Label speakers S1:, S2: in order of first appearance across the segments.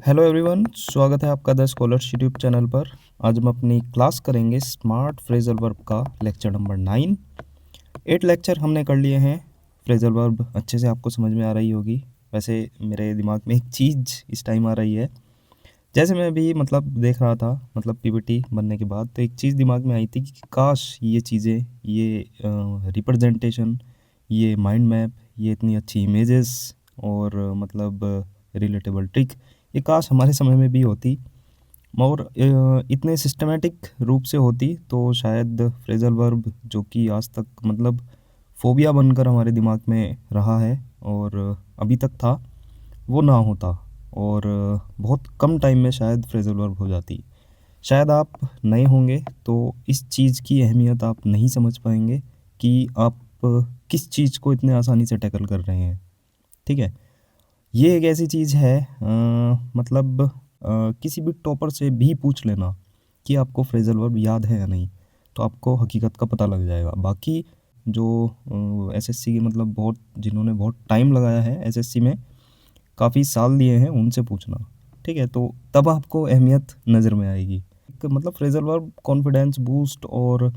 S1: Hello everyone, स्वागत है आपका द स्कॉलर्स यूट्यूब चैनल पर। आज हम अपनी क्लास करेंगे स्मार्ट फ्रेजल वर्ब का लेक्चर नंबर 9। 8 लेक्चर हमने कर लिए हैं। फ्रेजल वर्ब अच्छे से आपको समझ में आ रही होगी। वैसे मेरे दिमाग में एक चीज़ इस टाइम आ रही है। जैसे मैं अभी देख रहा था पीपीटी बनने के बाद, तो एक चीज़ दिमाग में आई थी कि काश ये चीज़ें, ये रिप्रेजेंटेशन, ये माइंड मैप, ये इतनी अच्छी इमेजेस और रिलेटेबल ट्रिक, ये काश हमारे समय में भी होती और इतने सिस्टमेटिक रूप से होती, तो शायद फ्रेजल वर्ब जो कि आज तक फोबिया बनकर हमारे दिमाग में रहा है और अभी तक था, वो ना होता और बहुत कम टाइम में शायद फ्रेजल वर्ब हो जाती। शायद आप नए होंगे तो इस चीज़ की अहमियत आप नहीं समझ पाएंगे कि आप किस चीज़ को इतने आसानी से टैकल कर रहे हैं। ठीक है, ये एक ऐसी चीज़ है, किसी भी टॉपर से भी पूछ लेना कि आपको फ्रेजल वर्ब याद है या नहीं, तो आपको हकीकत का पता लग जाएगा। बाकी जो एसएससी के बहुत, जिन्होंने बहुत टाइम लगाया है एसएससी में, काफ़ी साल दिए हैं, उनसे पूछना। ठीक है, तो तब आपको अहमियत नज़र में आएगी। एक फ्रेजल वर्ब कॉन्फिडेंस बूस्ट और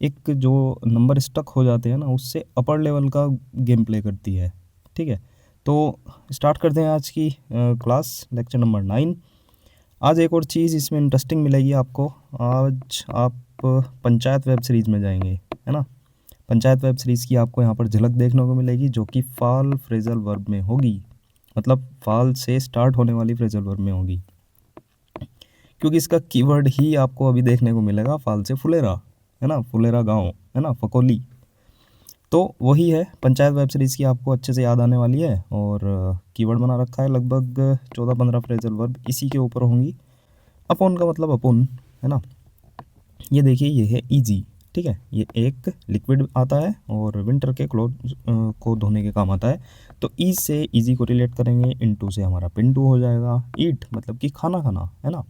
S1: एक जो नंबर स्टक हो जाते हैं ना, उससे अपर लेवल का गेम प्ले करती है। ठीक है, तो स्टार्ट करते हैं आज की क्लास, लेक्चर नंबर 9। आज एक और चीज़ इसमें इंटरेस्टिंग मिलेगी आपको। आज आप पंचायत वेब सीरीज़ में जाएंगे, है ना। पंचायत वेब सीरीज़ की आपको यहाँ पर झलक देखने को मिलेगी, जो कि फाल फ्रेजल वर्ब में होगी। फाल से स्टार्ट होने वाली फ्रेजल वर्ब में होगी, क्योंकि इसका कीवर्ड ही आपको अभी देखने को मिलेगा, फाल से फुलेरा, है ना, फुलेरा गांव, है ना, फकोली। तो वही है, पंचायत वेब सीरीज़ की आपको अच्छे से याद आने वाली है और कीवर्ड बना रखा है। लगभग 14-15 फ्रेजल वर्ब इसी के ऊपर होंगी। अपोन का मतलब अपुन, है ना। ये देखिए, ये है ईजी। ठीक है, ये एक लिक्विड आता है और विंटर के क्लोथ को धोने के काम आता है। तो ईज से ईजी को रिलेट करेंगे, इनटू से हमारा पिंटू हो जाएगा। ईट मतलब कि खाना खाना, है ना,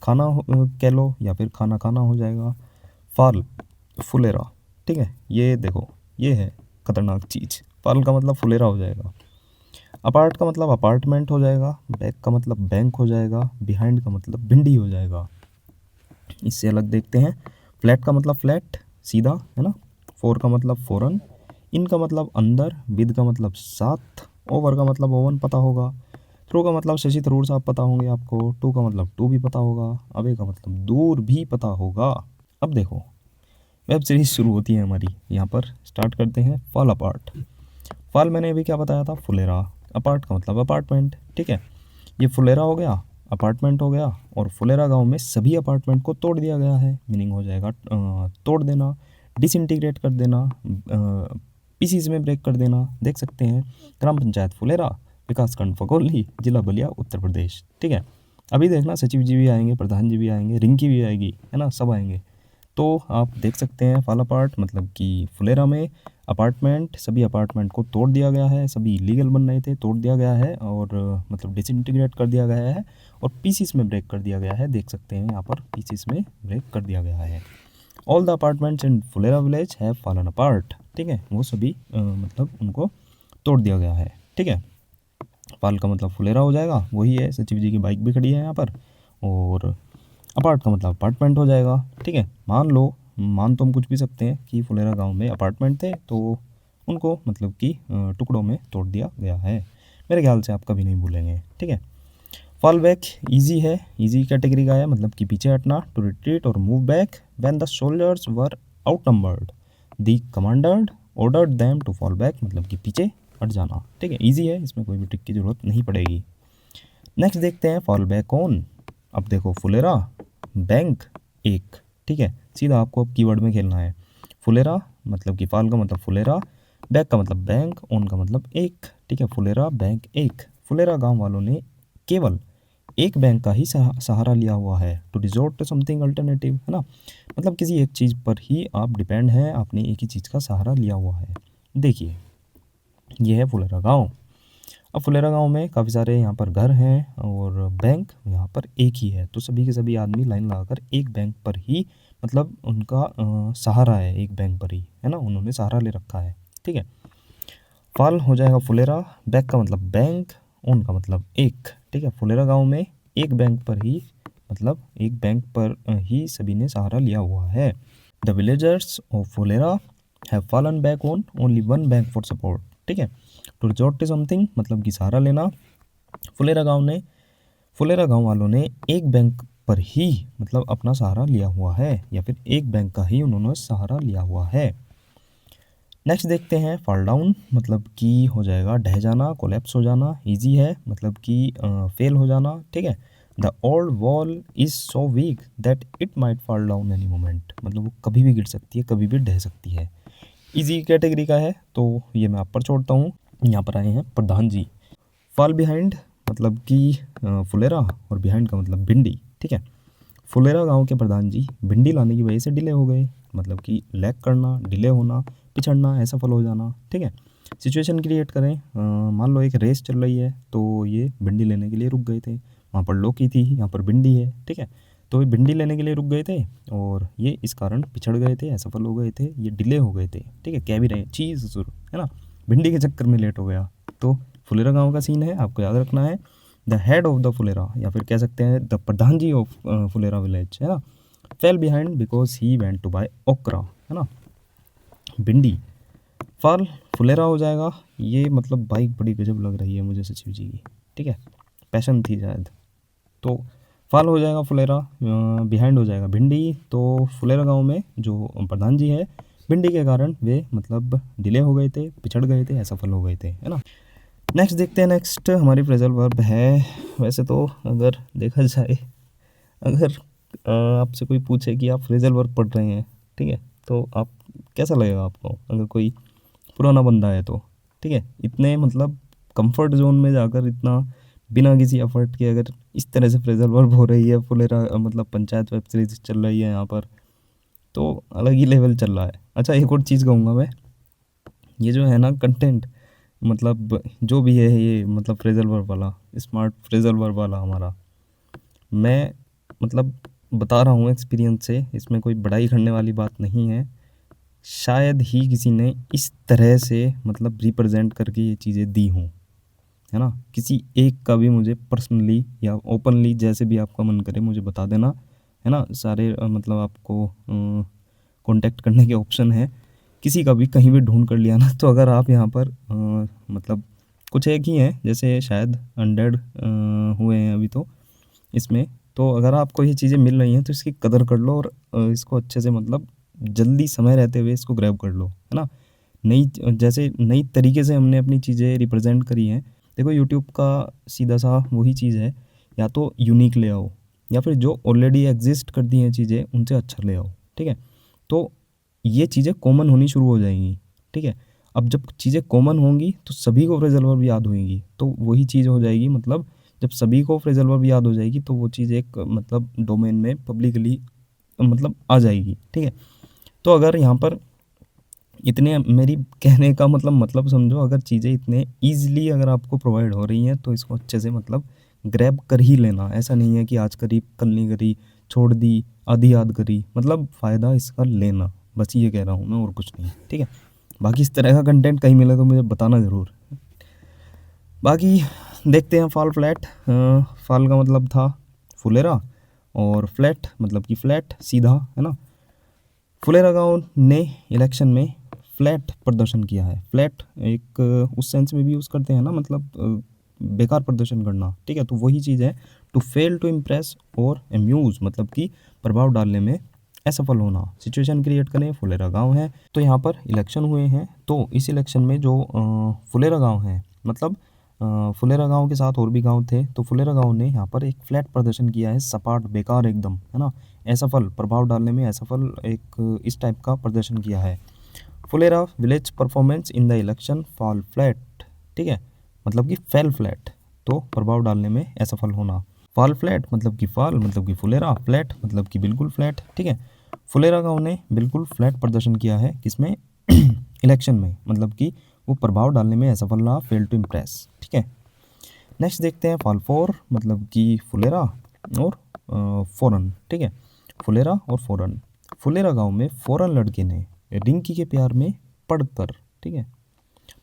S1: खाना कह लो या फिर खाना खाना हो जाएगा। फाल फुलेरा। ठीक है, ये देखो, ये है खतरनाक चीज़। फाल का मतलब फुलेरा हो जाएगा। अपार्ट का मतलब अपार्टमेंट हो जाएगा। बैक का मतलब बैंक हो जाएगा। बिहाइंड का मतलब भिंडी हो जाएगा। इससे अलग देखते हैं। फ्लैट का मतलब फ्लैट, सीधा, है ना। फोर का मतलब फोरन। इन का मतलब अंदर। विद का मतलब साथ। ओवर का मतलब ओवन पता होगा। थ्रू का मतलब शशि थरूर साहब पता होंगे आपको। टू का मतलब टू भी पता होगा। अवे का मतलब दूर भी पता होगा। अब देखो, वेब सीरीज शुरू होती है हमारी। यहाँ पर स्टार्ट करते हैं फॉल अपार्ट। फॉल मैंने अभी क्या बताया था, फुलेरा। अपार्ट का मतलब अपार्टमेंट। ठीक है, ये फुलेरा हो गया, अपार्टमेंट हो गया, और फुलेरा गांव में सभी अपार्टमेंट को तोड़ दिया गया है। मीनिंग हो जाएगा तोड़ देना, डिसइंटीग्रेट कर देना, पीसीज में ब्रेक कर देना। देख सकते हैं, ग्राम पंचायत फुलेरा, विकासखंड फगोली, जिला बलिया, उत्तर प्रदेश। ठीक है, अभी देखना सचिव जी भी आएंगे, प्रधान जी भी आएंगे, रिंकी भी आएगी, है ना, सब आएंगे। तो आप देख सकते हैं, फॉल अपार्ट मतलब कि फुलेरा में अपार्टमेंट, सभी अपार्टमेंट को तोड़ दिया गया है। सभी इलीगल बन रहे थे, तोड़ दिया गया है और डिसइंटीग्रेट कर दिया गया है और पीसीस में ब्रेक कर दिया गया है। देख सकते हैं यहाँ पर पीसीस में ब्रेक कर दिया गया है। All the apartments in Phulera village have fallen apart. ठीक है, वो सभी उनको तोड़ दिया गया है। ठीक है, फाल का मतलब फुलेरा हो जाएगा, वही है। सचिव जी की बाइक भी खड़ी है यहाँ पर। और अपार्ट का मतलब अपार्टमेंट हो जाएगा। ठीक है, मान लो, मान तो हम कुछ भी सकते हैं कि फुलेरा गांव में अपार्टमेंट थे, तो उनको टुकड़ों में तोड़ दिया गया है। मेरे ख्याल से आप कभी नहीं भूलेंगे। ठीक है, फॉल बैक ईजी है, ईजी कैटेगरी का है, मतलब कि पीछे हटना। टू रिट्रीट और move back when the soldiers were outnumbered, the commander ordered them to fall back, मतलब कि पीछे हट जाना। ठीक है, ईजी है, इसमें कोई भी ट्रिक की ज़रूरत नहीं पड़ेगी। नेक्स्ट देखते हैं, फॉल बैक ऑन। अब देखो, फुलेरा, बैंक, एक। ठीक है, सीधा आपको अब कीवर्ड में खेलना है। फुलेरा मतलब कि फाल का मतलब फुलेरा, बैक का मतलब बैंक, ऑन का मतलब एक। ठीक है, फुलेरा बैंक एक। फुलेरा गांव वालों ने केवल एक बैंक का ही सहारा लिया हुआ है। To resort to something alternative, है ना, मतलब किसी एक चीज़ पर ही आप डिपेंड हैं, आपने एक ही चीज़ का सहारा लिया हुआ है। देखिए, ये है फुलेरा गांव। अब फुलेरा गांव में काफ़ी सारे यहाँ पर घर हैं और बैंक यहाँ पर एक ही है, तो सभी के सभी आदमी लाइन लगाकर एक बैंक पर ही, उनका सहारा है, एक बैंक पर ही, है ना, उन्होंने सहारा ले रखा है। ठीक है, फाल हो जाएगा फुलेरा, बैक का मतलब बैंक, ऑन का मतलब एक। ठीक है, फुलेरा गांव में एक बैंक पर ही मतलब एक बैंक पर ही सभी ने सहारा लिया हुआ है। The villagers of Phulera have fallen back on only one bank for support. ठीक है, टू रिजॉर्ट टू समथिंग मतलब कि सहारा लेना। फुलेरा गांव वालों ने एक बैंक पर ही मतलब अपना सहारा लिया हुआ है, या फिर एक बैंक का ही उन्होंने सहारा लिया हुआ है। नेक्स्ट देखते हैं फॉल डाउन मतलब कि हो जाएगा ढह जाना, कोलैप्स हो जाना। इजी है मतलब कि फेल हो जाना। ठीक है, the old wall is so weak that it might fall down any moment मतलब वो कभी भी गिर सकती है, कभी भी ढह सकती है। इजी कैटेगरी का है तो ये मैं आप पर छोड़ता हूँ। यहाँ पर आए हैं प्रधान जी। फॉल बिहाइंड मतलब कि फुलेरा, और बिहाइंड का मतलब भिंडी। ठीक है, फुलेरा गांव के प्रधान जी भिंडी लाने की वजह से डिले हो गए, मतलब कि लैग करना, डिले होना, पिछड़ना, असफल हो जाना। ठीक है, सिचुएशन क्रिएट करें। मान लो एक रेस चल रही है तो ये भिंडी लेने के लिए रुक गए थे। वहाँ पर लौकी थी, यहाँ पर भिंडी है। ठीक है, तो ये भिंडी लेने के लिए रुक गए थे और ये इस कारण पिछड़ गए थे, असफल हो गए थे, ये डिले हो गए थे। ठीक है, कह भी रहे चीज़ ज़रूर है ना, भिंडी के चक्कर में लेट हो गया। तो फुलेरा गाँव का सीन है, आपको याद रखना है। The head of the Phulera या फिर कह सकते हैं the pradhan ji of Phulera village है ना, fell behind because he went to buy okra है ना। भिंडी फॉल फुलेरा हो जाएगा। ये मतलब बाइक बड़ी गजब लग रही है मुझे सचिव जी की। ठीक है, पैशन थी शायद। तो फॉल हो जाएगा फुलेरा, बिहाइंड हो जाएगा भिंडी। तो फुलेरा गांव में जो प्रधान जी है, भिंडी के कारण वे मतलब डिले हो गए थे, पिछड़ गए थे, असफल हो गए थे है ना। नेक्स्ट देखते हैं। नेक्स्ट हमारी फ्रेजल वर्ब है। वैसे तो अगर देखा जाए, अगर आपसे कोई पूछे कि आप फ्रेजल वर्ब पढ़ रहे हैं, ठीक है, तो आप कैसा लगेगा आपको, अगर कोई पुराना बंदा है तो। ठीक है, इतने मतलब कंफर्ट जोन में जाकर इतना बिना किसी एफर्ट के अगर इस तरह से फ्रेजल वर्ब हो रही है, फुलेरा मतलब पंचायत वेब सीरीज चल रही है यहाँ पर, तो अलग ही लेवल चल रहा है। अच्छा, एक और चीज़ कहूँगा मैं, ये जो है ना कंटेंट, मतलब जो भी है ये मतलब फ्रेजल वर्ब वाला, स्मार्ट फ्रेजल वर्ब वाला हमारा, मैं मतलब बता रहा हूँ एक्सपीरियंस से, इसमें कोई बड़ाई करने वाली बात नहीं है। शायद ही किसी ने इस तरह से मतलब रिप्रेजेंट करके ये चीज़ें दी हों, है ना। किसी एक का भी मुझे पर्सनली या ओपनली, जैसे भी आपका मन करे मुझे बता देना, है ना। सारे मतलब आपको कांटेक्ट करने के ऑप्शन है। किसी का भी कहीं भी ढूंढ कर लिया ना, तो अगर आप यहाँ पर मतलब कुछ एक ही हैं, जैसे शायद 100 हुए हैं अभी तो इसमें, तो अगर आपको ये चीज़ें मिल रही हैं तो इसकी कदर कर लो, और इसको अच्छे से मतलब जल्दी समय रहते हुए इसको ग्रैब कर लो, है ना। नई जैसे नई तरीके से हमने अपनी चीज़ें रिप्रेजेंट करी हैं। देखो यूट्यूब का सीधा सा वही चीज़ है, या तो यूनिक ले आओ, या फिर जो ऑलरेडी एग्जिस्ट करती हैं चीज़ें उनसे अच्छा ले आओ। ठीक है, तो ये चीज़ें कॉमन होनी शुरू हो जाएंगी। ठीक है, अब जब चीज़ें कॉमन होंगी तो सभी को फ्रेजल वर्ब याद होएंगी, तो वही चीज़ हो जाएगी। मतलब जब सभी को फ्रेजल वर्ब याद हो जाएगी तो वो चीज़ एक मतलब डोमेन में पब्लिकली मतलब आ जाएगी। ठीक है, तो अगर यहाँ पर इतने, मेरी कहने का मतलब समझो, अगर चीज़ें इतने ईजिली अगर आपको प्रोवाइड हो रही हैं तो इसको अच्छे से मतलब ग्रैब कर ही लेना। ऐसा नहीं है कि आज करी कल नहीं करी, छोड़ दी, आधी याद करी, मतलब फ़ायदा इसका लेना, बस ये कह रहा हूँ मैं, और कुछ नहीं। ठीक है, बाकी इस तरह का कंटेंट कहीं मिले तो मुझे बताना ज़रूर। बाकी देखते हैं फॉल फ्लैट। फॉल का मतलब था फुलेरा, और फ्लैट मतलब कि फ्लैट सीधा, है ना। फुलेरा गांव ने इलेक्शन में फ्लैट प्रदर्शन किया है। फ्लैट एक उस सेंस में भी यूज़ करते हैं ना, मतलब बेकार प्रदर्शन करना। ठीक है, तो वही चीज़ है टू फेल टू इम्प्रेस और अम्यूज़, मतलब कि प्रभाव डालने में असफल होना। सिचुएशन क्रिएट करें, फुलेरा गांव है तो यहाँ पर इलेक्शन हुए हैं, तो इस इलेक्शन में जो फुलेरा गांव है, मतलब फुलेरा गांव के साथ और भी गांव थे, तो फुलेरा गांव ने यहाँ पर एक फ्लैट प्रदर्शन किया है, सपाट बेकार एकदम, है ना। असफल, प्रभाव डालने में असफल, एक इस टाइप का प्रदर्शन किया है। Phulera village performance in the election fall flat. ठीक है, मतलब कि फेल फ्लैट, तो प्रभाव डालने में असफल होना। फॉल फ्लैट मतलब कि फॉल मतलब कि फुलेरा, फ्लैट मतलब कि बिल्कुल फ्लैट। ठीक है, फुलेरा गांव ने बिल्कुल फ्लैट प्रदर्शन किया है किसमें इलेक्शन में, मतलब कि वो प्रभाव डालने में असफल रहा, फेल टू इम्प्रेस। ठीक है, नेक्स्ट देखते हैं फॉल फोर मतलब कि फुलेरा और फौरन। ठीक है, फुलेरा और फौरन। फुलेरा गांव में फौरन लड़के ने रिंकी के प्यार में पढ़कर, ठीक है,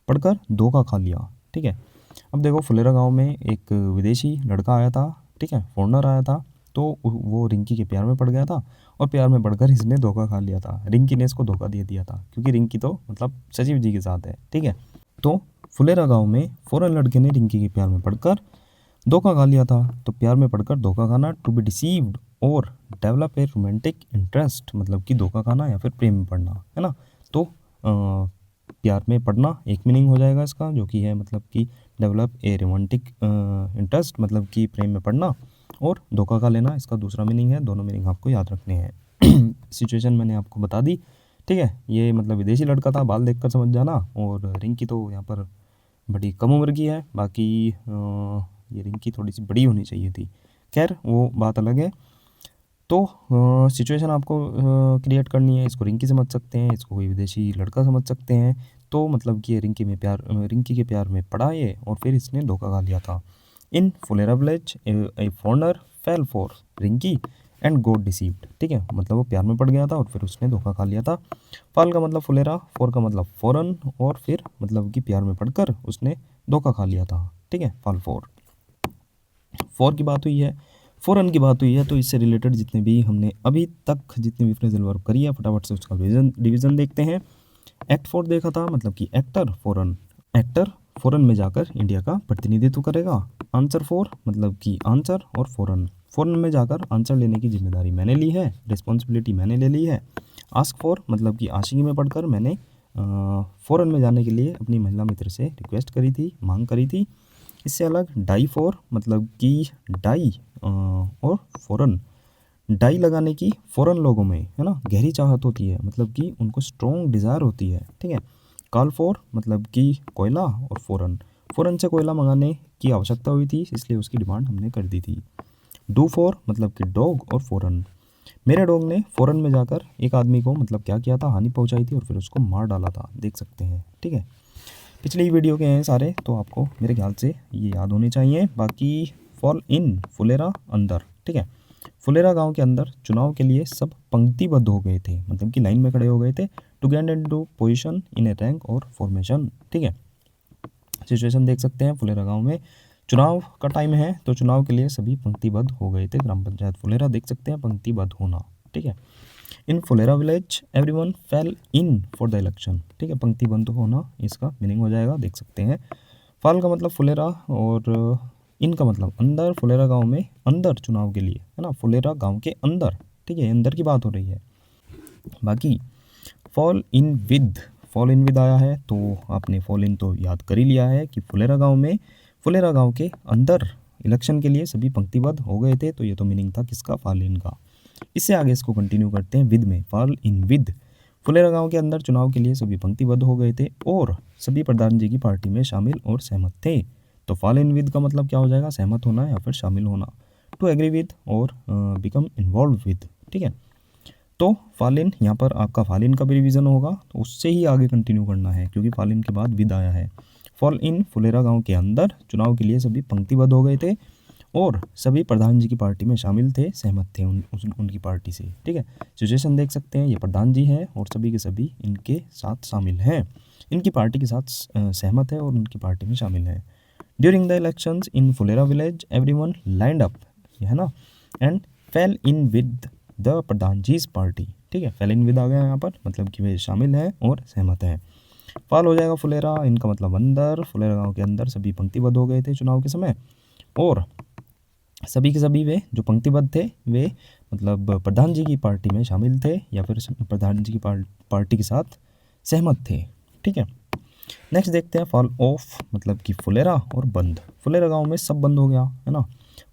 S1: पढ़कर धोखा खा लिया। ठीक है, अब देखो फुलेरा गांव में एक विदेशी लड़का आया था, ठीक है, फॉरेनर आया था तो वो रिंकी के प्यार में पड़ गया था और प्यार में पड़कर इसने धोखा खा लिया था, रिंकी ने इसको धोखा दे दिया था क्योंकि रिंकी तो मतलब सचिव जी के साथ है। ठीक है, तो फुलेरा गांव में फॉरेन लड़के ने रिंकी के प्यार में पड़कर धोखा खा लिया था। तो प्यार में पड़कर धोखा खाना, टू बी डिसीव्ड और डेवलप ए रोमांटिक इंटरेस्ट, मतलब कि धोखा खाना या फिर प्रेम में पड़ना, है ना। तो प्यार में पड़ना एक मीनिंग हो जाएगा इसका, जो कि है मतलब कि डेवलप ए रोमांटिक इंटरेस्ट, मतलब कि प्रेम में पड़ना, और धोखा खा लेना इसका दूसरा मीनिंग है। दोनों मीनिंग आपको याद रखने हैं। सिचुएशन मैंने आपको बता दी। ठीक है, ये मतलब विदेशी लड़का था, बाल देखकर समझ जाना। और रिंकी तो यहाँ पर बड़ी कम उम्र की है, बाकी ये रिंकी थोड़ी सी बड़ी होनी चाहिए थी, खैर वो बात अलग है। तो सिचुएशन आपको क्रिएट करनी है, इसको रिंकी समझ सकते हैं, इसको कोई विदेशी लड़का समझ सकते हैं। तो मतलब कि ये रिंकी के प्यार में पड़ा ये, और फिर इसने धोखा खा लिया था। In Phulera village a foreigner fell for Rinki and got deceived. ठीक है, मतलब वो प्यार में पड़ गया था और फिर उसने धोखा खा लिया था। फाल का मतलब फुलेरा, फोर का मतलब फॉरन, और फिर मतलब कि प्यार में पड़कर उसने धोखा खा लिया था। ठीक है, फाल फोर की बात हुई है, फॉरन की बात हुई है। तो इससे रिलेटेड जितने भी हमने अभी तक जितने भी फ्रेजल वर्ब करी है, फटाफट से उसका डिवीजन देखते हैं। एक्ट फोर देखा था, मतलब कि एक्टर फॉरन में जाकर इंडिया का प्रतिनिधित्व करेगा। आंसर फोर, मतलब कि आंसर और फॉरन में जाकर आंसर लेने की जिम्मेदारी मैंने ली है, रिस्पॉन्सिबिलिटी मैंने ले ली है। आस्क फॉर, मतलब कि आशिकी में पढ़कर मैंने फॉरन में जाने के लिए अपनी महिला मित्र से रिक्वेस्ट करी थी, मांग करी थी। इससे अलग डाई फॉर, मतलब कि डाई और फॉरन, डाई लगाने की फॉरन लोगों में, है ना, गहरी चाहत होती है, मतलब कि उनको स्ट्रॉन्ग डिज़ायर होती है। ठीक है, कॉल फॉर, मतलब कि कोयला, और फॉरन से कोयला मंगाने की आवश्यकता हुई थी, इसलिए उसकी डिमांड हमने कर दी थी। डू फॉर, मतलब कि डॉग और फॉरन, मेरे डॉग ने फॉरन में जाकर एक आदमी को मतलब क्या किया था, हानि पहुंचाई थी और फिर उसको मार डाला था, देख सकते हैं। ठीक है, पिछली वीडियो के हैं सारे, तो आपको मेरे ख्याल से ये याद होने चाहिए। बाकी फॉल इन फुलेरा अंदर। ठीक है, फुलेरा गांव के अंदर चुनाव के लिए सब पंक्तिबद्ध हो गए थे, मतलब कि लाइन में खड़े हो गए थे, to get into position in a rank और फॉर्मेशन। ठीक है, सिचुएशन देख सकते हैं, फुलेरा गांव में चुनाव का टाइम है, तो चुनाव के लिए सभी पंक्तिबद्ध हो गए थे। ग्राम पंचायत फुलेरा, देख सकते हैं पंक्तिबद्ध होना। ठीक है, in Phulera village everyone fell in for the election. ठीक है, पंक्तिबद्ध होना इसका मीनिंग हो जाएगा, देख सकते हैं। फाल का मतलब फुलेरा और इन का मतलब अंदर। फुलेरा गांव में अंदर चुनाव के लिए, है ना, फुलेरा गांव के अंदर। ठीक है, अंदर की बात हो रही है। बाकी फॉल इन विद आया है, तो आपने फॉल इन तो याद कर ही लिया है कि फुलेरा गांव के अंदर इलेक्शन के लिए सभी पंक्तिबद्ध हो गए थे, तो ये तो मीनिंग था किसका, फॉल इन का। इससे आगे इसको कंटिन्यू करते हैं विद में। फॉल इन विद, फुलेरा गांव के अंदर चुनाव के लिए सभी पंक्तिबद्ध हो गए थे और सभी प्रधान जी की पार्टी में शामिल और सहमत थे। तो फॉल इन विद का मतलब क्या हो जाएगा, सहमत होना या फिर शामिल होना। टू एग्री विद और बिकम इन्वॉल्व विद। ठीक है, तो फालिन यहाँ पर आपका फालिन का भी रिवीजन होगा, तो उससे ही आगे कंटिन्यू करना है क्योंकि फालिन के बाद विद आया है। फॉल इन फुलेरा गांव के अंदर चुनाव के लिए सभी पंक्तिबद्ध हो गए थे और सभी प्रधान जी की पार्टी में शामिल थे, सहमत थे उनकी पार्टी से। ठीक है, सिचुएशन देख सकते हैं, ये प्रधान जी हैं और सभी के सभी इनके साथ शामिल हैं, इनकी पार्टी के साथ सहमत है और उनकी पार्टी में शामिल हैं। During the elections in Phulera village everyone lined up, है ना, and fell in with the प्रधान जीज पार्टी। ठीक है, फेल इन विद आ गया यहाँ पर, मतलब कि वे शामिल हैं और सहमत हैं। फाल हो जाएगा फुलेरा, इनका मतलब अंदर। फुलेरा गांव के अंदर सभी पंक्तिबद्ध हो गए थे चुनाव के समय और सभी के सभी वे जो पंक्तिबद्ध थे वे मतलब प्रधान जी की पार्टी में शामिल थे या फिर प्रधान जी की पार्टी के साथ सहमत थे। ठीक है, नेक्स्ट देखते हैं फॉल ऑफ, मतलब कि फुलेरा और बंद। फुलेरा गांव में सब बंद हो गया, है ना,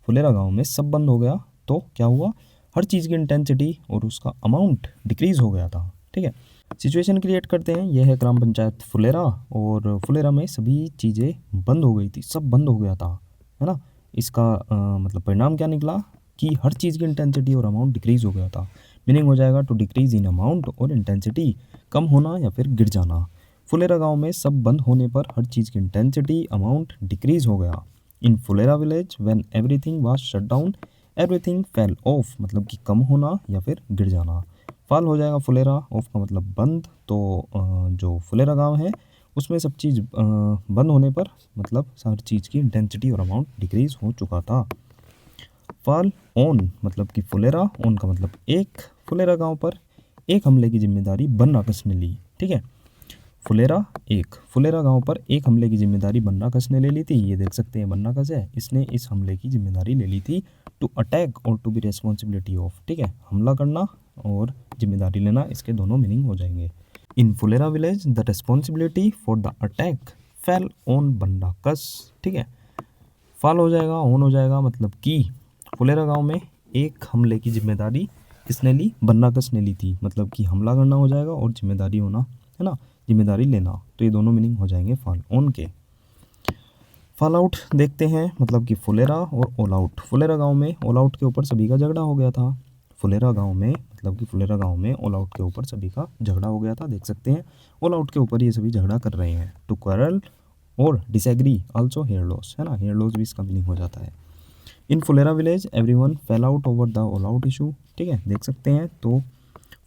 S1: फुलेरा गांव में सब बंद हो गया, तो क्या हुआ, हर चीज़ की इंटेंसिटी और उसका अमाउंट डिक्रीज़ हो गया था। ठीक है, सिचुएशन क्रिएट करते हैं, यह है ग्राम पंचायत फुलेरा और फुलेरा में सभी चीज़ें बंद हो गई थी, सब बंद हो गया था, है ना। इसका मतलब परिणाम क्या निकला कि हर चीज़ की इंटेंसिटी और अमाउंट डिक्रीज़ हो गया था। मीनिंग हो जाएगा टू डिक्रीज़ इन अमाउंट और इंटेंसिटी, कम होना या फिर गिर जाना। फुलेरा गांव में सब बंद होने पर हर चीज़ की इंटेंसिटी अमाउंट डिक्रीज़ हो गया। In Phulera village when everything was shut down everything fell off, मतलब कि कम होना या फिर गिर जाना। फाल हो जाएगा फुलेरा, ऑफ का मतलब बंद। तो जो फुलेरा गांव है उसमें सब चीज़ बंद होने पर मतलब हर चीज़ की इंटेंसिटी और अमाउंट डिक्रीज़ हो चुका था। फॉल ऑन मतलब कि फुलेरा, ऑन का मतलब एक, फुलेरा गांव पर एक हमले की जिम्मेदारी बन्नाकस ने ली। ठीक है, फुलेरा एक, फुलेरा गांव पर एक हमले की जिम्मेदारी बन्नाकस ने ले ली थी। ये देख सकते हैं बन्नाकस है, इसने इस हमले की जिम्मेदारी ले ली थी। टू अटैक और टू बी रेस्पॉन्सिबिलिटी ऑफ। ठीक है, हमला करना और जिम्मेदारी लेना, इसके दोनों मीनिंग हो जाएंगे। In Phulera village the responsibility for the attack fell on Banrakas. ठीक है, फॉल हो जाएगा, ऑन हो जाएगा, मतलब कि फुलेरा गांव में एक हमले की जिम्मेदारी किसने ली, बन्नाकस ने ली थी। मतलब कि हमला करना हो जाएगा और जिम्मेदारी होना है ना, जिम्मेदारी लेना, तो ये दोनों मीनिंग हो जाएंगे फॉल ऑन के। फॉल आउट देखते हैं, मतलब कि फुलेरा और ऑल आउट। फुलेरा गांव में ऑल आउट के ऊपर सभी का झगड़ा हो गया था। फुलेरा गांव में मतलब कि फुलेरा गांव में ऑल आउट के ऊपर सभी का झगड़ा हो गया था। देख सकते हैं ऑल आउट के ऊपर ये सभी झगड़ा कर रहे हैं। टू क्वारल और डिसएग्री आल्सो हेयर लॉस, है ना, हेयर लॉस भी इसका मीनिंग हो जाता है। In Phulera village everyone fell out over the all out issue. ठीक है, देख सकते हैं तो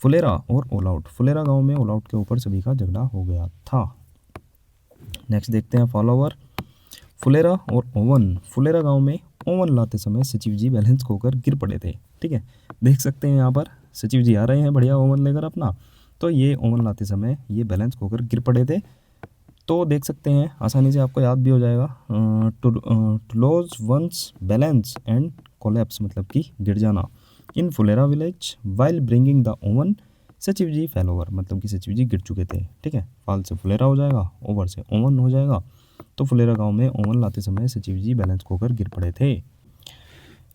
S1: फुलेरा और ऑल आउट, फुलेरा गांव में ऑल आउट के ऊपर सभी का झगड़ा हो गया था। नेक्स्ट देखते हैं फॉलोवर। फुलेरा और ओवन, फुलेरा गांव में ओवन लाते समय सचिव जी बैलेंस खोकर गिर पड़े थे। ठीक है, देख सकते हैं यहाँ पर सचिव जी आ रहे हैं बढ़िया ओवन लेकर अपना, तो ये ओवन लाते समय ये बैलेंस खोकर गिर पड़े थे। तो देख सकते हैं आसानी से आपको याद भी हो जाएगा। To lose one's balance and collapse मतलब कि गिर जाना। In Phulera village while bringing the oven sachiv ji fail over, मतलब कि सचिव जी गिर चुके थे। ठीक है, फाल से फुलेरा हो जाएगा, ओवर से ओवन हो जाएगा। तो फुलेरा गांव में ओवन लाते समय सचिव जी बैलेंस खोकर गिर पड़े थे।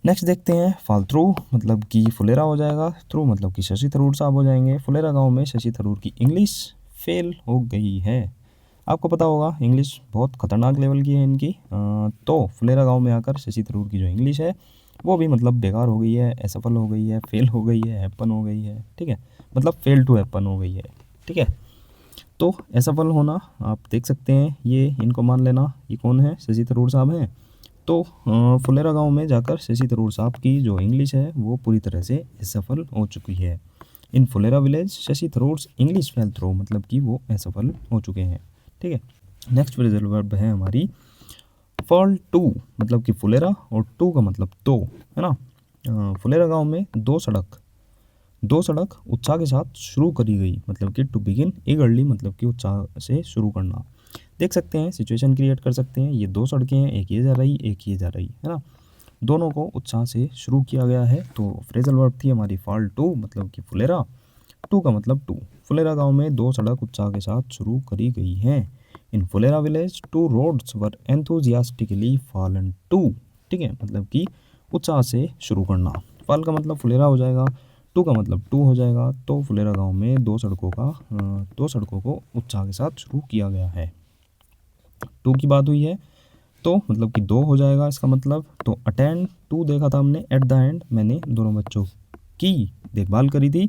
S1: नेक्स्ट देखते हैं फॉल थ्रू, मतलब कि फुलेरा हो जाएगा, थ्रू मतलब कि शशि थरूर साहब हो जाएंगे। फुलेरा गांव में शशि थरूर की इंग्लिश फेल हो गई है। आपको पता होगा इंग्लिश बहुत खतरनाक लेवल की है इनकी। तो फुलेरा गांव में आकर शशि थरूर की जो इंग्लिश है वो भी मतलब बेकार हो गई है, असफल हो गई है, फेल हो गई है, हैपन हो गई है। ठीक है, मतलब फेल टू हैपन हो गई है। ठीक है, तो असफल होना आप देख सकते हैं, ये इनको मान लेना, ये कौन है, शशि थरूर साहब हैं। तो फुलेरा गांव में जाकर शशि थरूर साहब की जो इंग्लिश है वो पूरी तरह से असफल हो चुकी है। In Phulera village Shashi Tharoor's English fell through, मतलब कि वो असफल हो चुके हैं। ठीक है, नेक्स्ट फ्रेजल वर्ब है हमारी फॉल टू, मतलब कि फुलेरा और टू का मतलब तो, है ना। फुलेरा गांव में दो सड़क उत्साह के साथ शुरू करी गई, मतलब कि टू बिगिन ईगरली, मतलब कि उत्साह से शुरू करना। देख सकते हैं सिचुएशन क्रिएट कर सकते हैं, ये दो सड़कें हैं, एक ये जा रही एक ये जा रही, है ना, दोनों को उत्साह से शुरू किया गया है। तो फ्रेजल वर्ब थी हमारी फॉल टू, मतलब कि फुलेरा, टू का मतलब टू। फुलेरा गांव में दो सड़क उत्साह के साथ शुरू करी गई हैं। In Phulera village two roads were enthusiastically fallen to. ठीक है, मतलब कि उत्साह से शुरू करना। फॉल का मतलब फुलेरा हो जाएगा, टू का मतलब टू हो जाएगा। तो फुलेरा गांव में दो सड़कों को उत्साह के साथ शुरू किया गया है। टू की बात हुई है तो मतलब कि दो हो जाएगा इसका मतलब। तो अटेंड टू देखा था हमने, एट द एंड मैंने दोनों बच्चों की देखभाल करी थी,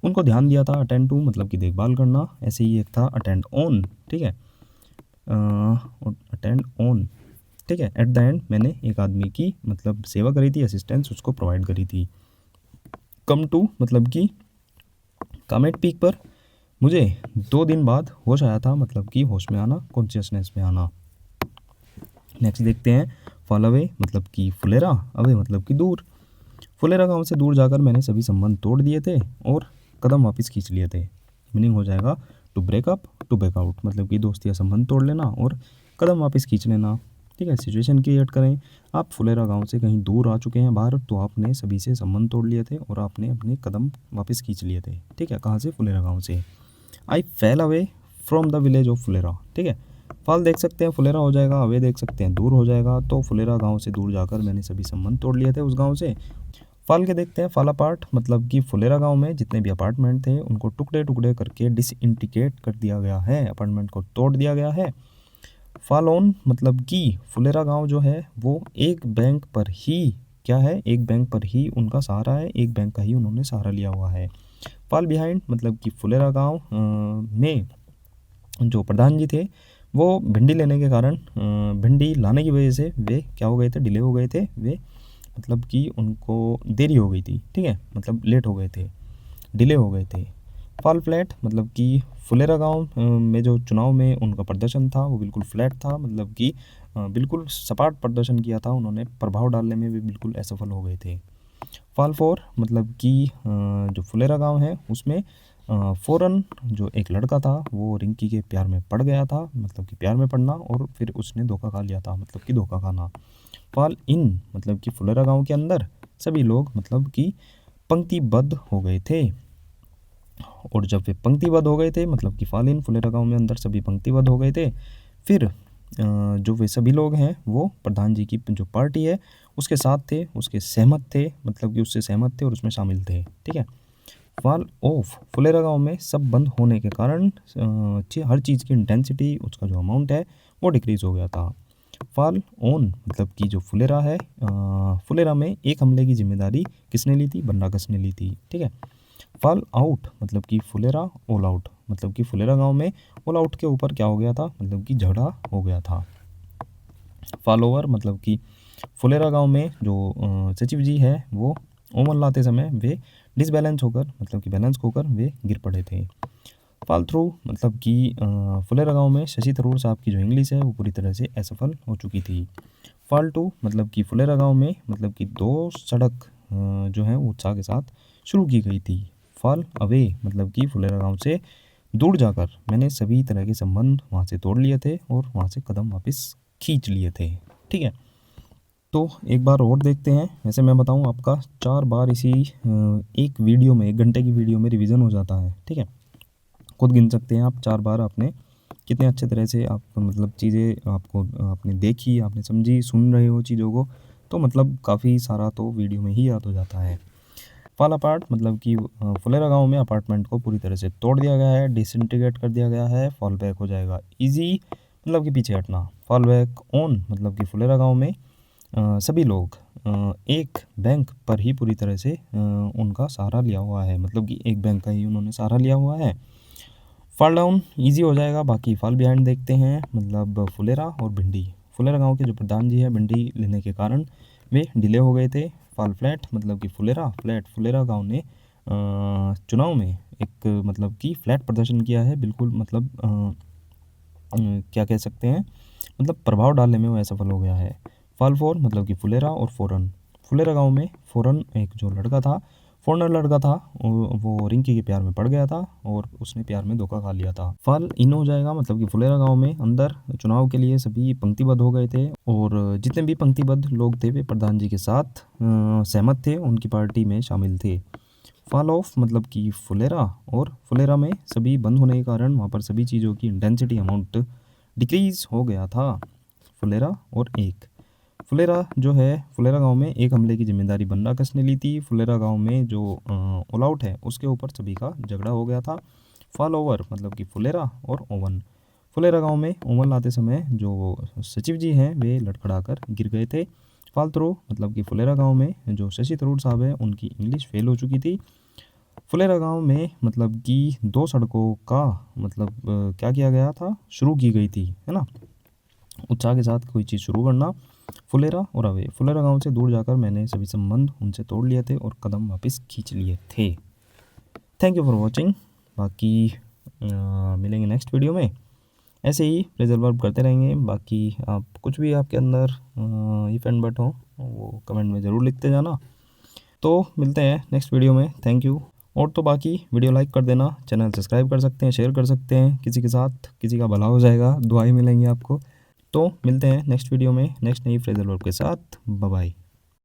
S1: उनको ध्यान दिया था। अटेंड टू मतलब कि देखभाल करना। ऐसे ही एक था अटेंड ऑन। ठीक है, अटेंड ऑन। ठीक है, एट द एंड मैंने एक आदमी की मतलब सेवा करी थी, असिस्टेंस उसको प्रोवाइड करी थी। कम टू मतलब कि कामेट पीक पर मुझे 2 दिन बाद होश आया था, मतलब कि होश में आना, कॉन्शियसनेस में आना। नेक्स्ट देखते हैं फॉल अवे, मतलब कि फुलेरा, अवे मतलब कि दूर। फुलेरा गांव से दूर जाकर मैंने सभी संबंध तोड़ दिए थे और कदम वापस खींच लिए थे। मीनिंग हो जाएगा to break up to back out, मतलब कि दोस्ती या संबंध तोड़ लेना और कदम वापस खींच लेना। ठीक है, सिचुएशन क्रिएट करें, आप फुलेरा गांव से कहीं दूर आ चुके हैं बाहर, तो आपने सभी से संबंध तोड़ लिए थे और आपने अपने कदम वापस खींच लिए थे। ठीक है, कहाँ से, फुलेरा गांव से। I fell away from the village of Phulera. ठीक है, फॉल देख सकते हैं फुलेरा हो जाएगा, अवे देख सकते हैं दूर हो जाएगा। तो फुलेरा गांव से दूर जाकर मैंने सभी संबंध तोड़ लिए थे उस गांव से। फॉल के देखते हैं फॉल अपार्ट, मतलब कि फुलेरा गांव में जितने भी अपार्टमेंट थे उनको टुकड़े टुकड़े करके डिसइंटीग्रेट कर दिया गया है, अपार्टमेंट को तोड़ दिया गया है। फॉल ऑन मतलब कि फुलेरा गांव जो है वो एक बैंक पर ही, क्या है, एक बैंक पर ही उनका सहारा है, एक बैंक का ही उन्होंने सहारा लिया हुआ है। फॉल बिहाइंड मतलब कि फुलेरा गांव में जो प्रधान जी थे वो भिंडी लेने के कारण, भिंडी लाने की वजह से वे क्या हो गए थे, डिले हो गए थे, वे मतलब कि उनको देरी हो गई थी। ठीक है, मतलब लेट हो गए थे, डिले हो गए थे। फॉल फ्लैट मतलब कि फुलेरा गांव में जो चुनाव में उनका प्रदर्शन था वो बिल्कुल फ्लैट था, मतलब कि बिल्कुल सपाट प्रदर्शन किया था उन्होंने, प्रभाव डालने में भी बिल्कुल असफल हो गए थे। फॉल फोर मतलब कि जो फुलेरा गांव है उसमें फ़ौरन जो एक लड़का था वो रिंकी के प्यार में पड़ गया था, मतलब कि प्यार में पड़ना, और फिर उसने धोखा खा लिया था, मतलब कि धोखा खाना। फॉल इन मतलब कि फुलेरा गांव के अंदर सभी लोग मतलब कि पंक्तिबद्ध हो गए थे, और जब वे पंक्तिबद्ध हो गए थे मतलब कि फॉल इन फुलेरा गांव में अंदर सभी पंक्तिबद्ध हो गए थे, फिर जो वे सभी लोग हैं वो प्रधान जी की जो पार्टी है उसके साथ थे, उसके सहमत थे, मतलब कि उससे सहमत थे और उसमें शामिल थे। ठीक है। फॉल ऑफ फुलेरा गांव में सब बंद होने के कारण हर चीज़ की इंटेंसिटी, उसका जो अमाउंट है वो डिक्रीज़ हो गया था। फॉल ऑन मतलब कि जो फुलेरा है, फुलेरा में एक हमले की जिम्मेदारी किसने ली थी? बन्नाकस ने ली थी। ठीक है। फॉल आउट मतलब कि फुलेरा ऑल आउट, मतलब कि फुलेरा गांव में ऑल आउट के ऊपर क्या हो गया था? मतलब कि झगड़ा हो गया था। फॉल ओवर मतलब कि फुलेरा गांव में जो सचिव जी है वो ओवन लाते समय वे डिसबैलेंस होकर, मतलब कि बैलेंस खोकर वे गिर पड़े थे। फॉल थ्रू मतलब कि फुलेरा गांव में शशि थरूर साहब की जो इंग्लिश है वो पूरी तरह से असफल हो चुकी थी। फॉल टू मतलब कि फुलेरा गांव में मतलब कि 2 सड़क जो है वो उत्साह के साथ शुरू की गई थी। फॉल अवे मतलब कि फुलेरा गांव से दूर जाकर मैंने सभी तरह के संबंध वहाँ से तोड़ लिए थे और वहाँ से कदम वापस खींच लिए थे। ठीक है। तो एक बार और देखते हैं। वैसे मैं बताऊँ आपका 4 बार इसी एक वीडियो में, 1 घंटे की वीडियो में रिवीजन हो जाता है। ठीक है। खुद गिन सकते हैं आप 4 बार आपने कितने अच्छे तरह से आप मतलब चीज़ें आपको आपने देखी, आपने समझी, सुन रहे हो चीज़ों को, तो मतलब काफ़ी सारा तो वीडियो में ही याद हो जाता है। फॉल अपार्ट मतलब कि फुलेरा गांव में अपार्टमेंट को पूरी तरह से तोड़ दिया गया है, डिसइंटीग्रेट कर दिया गया है। फॉल बैक हो जाएगा इजी मतलब कि पीछे हटना। फॉल बैक ऑन मतलब कि फुलेरा गांव में सभी लोग एक बैंक पर ही पूरी तरह से उनका सहारा लिया हुआ है, मतलब कि एक बैंक का ही उन्होंने सहारा लिया हुआ है। फॉल डाउन इजी हो जाएगा। बाकी फॉल बिहाइंड देखते हैं, मतलब फुलेरा और भिंडी। फुलेरा गांव के जो प्रधान जी है भिंडी लेने के कारण वे डिले हो गए थे। फॉल फ्लैट मतलब कि फुलेरा फ्लैट, फुलेरा गांव ने चुनाव में एक मतलब कि फ्लैट प्रदर्शन किया है, बिल्कुल मतलब क्या कह सकते हैं, मतलब प्रभाव डालने में वो असफल हो गया है। फॉल फोर मतलब कि फुलेरा और फ़ौरन। फुलेरा गांव में फ़ौरन एक जो लड़का था, फॉरनर लड़का था, वो रिंकी के प्यार में पड़ गया था और उसने प्यार में धोखा खा लिया था। फॉल इन हो जाएगा मतलब कि फुलेरा गांव में अंदर चुनाव के लिए सभी पंक्तिबद्ध हो गए थे, और जितने भी पंक्तिबद्ध लोग थे वे प्रधान जी के साथ सहमत थे, उनकी पार्टी में शामिल थे। फॉल ऑफ मतलब कि फुलेरा, और फुलेरा में सभी बंद होने के कारण वहाँ पर सभी चीज़ों की इंटेंसिटी अमाउंट डिक्रीज़ हो गया था। फुलेरा और एक फुलेरा जो है, फुलेरा गांव में एक हमले की जिम्मेदारी बन्नाकस ने ली थी। फुलेरा गांव में जो ऑल आउट है उसके ऊपर सभी का झगड़ा हो गया था। फॉल ओवर मतलब कि फुलेरा और ओवन। फुलेरा गांव में ओवन लाते समय जो सचिव जी हैं वे लड़खड़ाकर गिर गए थे। फॉल थ्रू मतलब कि फुलेरा गांव में जो शशि थरूर साहब है उनकी इंग्लिश फेल हो चुकी थी। फुलेरा गांव में मतलब कि 2 सड़कों का मतलब क्या किया गया था, शुरू की गई थी, है ना, उत्साह के साथ कोई चीज़ शुरू करना। फुलेरा और अवे, फुलेरा गांव से दूर जाकर मैंने सभी संबंध उनसे तोड़ लिए थे और कदम वापस खींच लिए थे। Thank you for watching. बाकी मिलेंगे नेक्स्ट वीडियो में, ऐसे ही फ्रेजल वर्ब करते रहेंगे। बाकी आप कुछ भी आपके अंदर इफ एंड बट हो वो कमेंट में ज़रूर लिखते जाना। तो मिलते हैं नेक्स्ट वीडियो में। Thank you. और तो बाकी वीडियो लाइक कर देना, चैनल सब्सक्राइब कर सकते हैं, शेयर कर सकते हैं किसी के साथ, किसी का भला हो जाएगा, दुआएं मिलेंगी आपको। तो मिलते हैं नेक्स्ट वीडियो में नेक्स्ट नई फ्रेजल वर्ब के साथ। Bye bye.